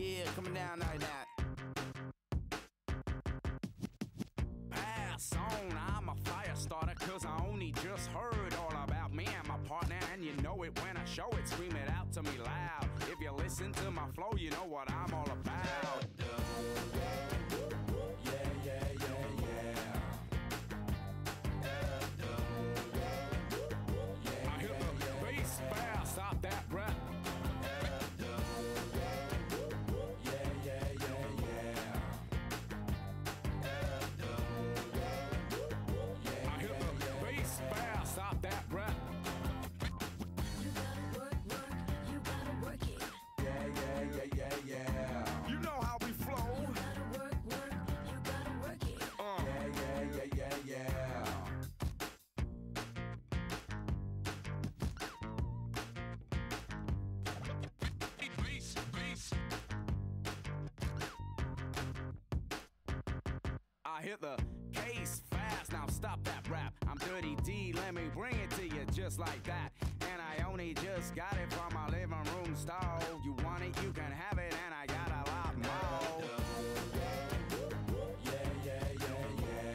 Yeah, coming down like that. Pass on, I'm a fire starter, cause I only just heard all about me and my partner. And you know it when I show it, scream it out to me loud. If you listen to my flow, you know what I'm all about. Yeah, yeah, yeah, yeah. I hit the bass fast, stop that rap. Yeah, yeah, yeah, yeah. I hit the bass fast, stop that rap. You gotta work, work, you gotta work it. Yeah, yeah, yeah, yeah, yeah. You know how we flow. You gotta work, work, you gotta work it. Yeah, yeah, yeah, yeah, yeah. I hit the case fast, now stop that rap. I'm Dirty D, let me bring it to you just like that. And I only just got it from my living room stove. You want it, you can have it, and I got a lot more. Yeah, yeah, yeah, yeah.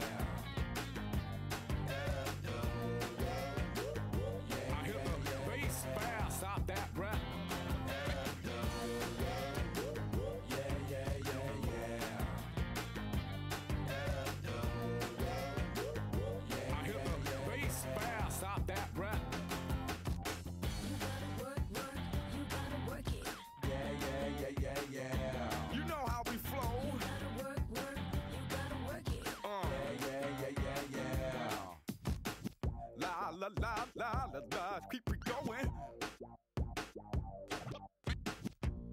I hit the bass fast, stop that rap. Yeah, yeah, yeah, yeah. I hit the bass fast, stop that rap. You gotta work, work, you gotta work it. Yeah, yeah, yeah, yeah, yeah. You know how we flow. You gotta work, work, you gotta work it. Yeah, yeah, yeah, yeah, yeah. La la la la la la, keep it going.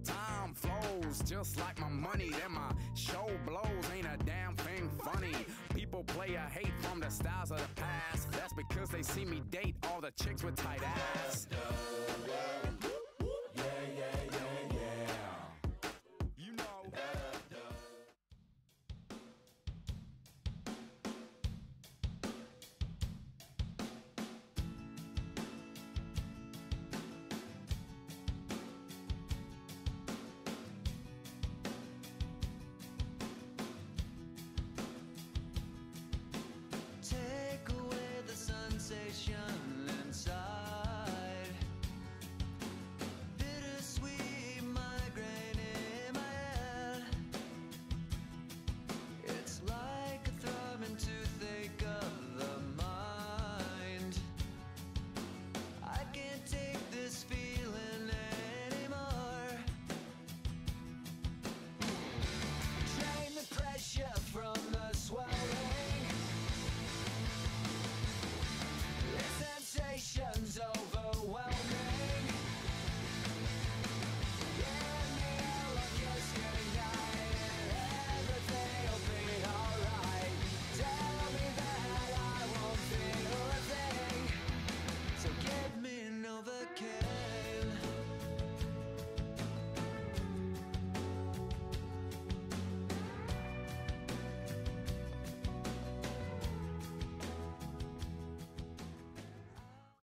Time flows just like my money, then my show blows, ain't a damn thing funny. People play a hate from the styles of the past. That's because they see me date all the chicks with tight ass.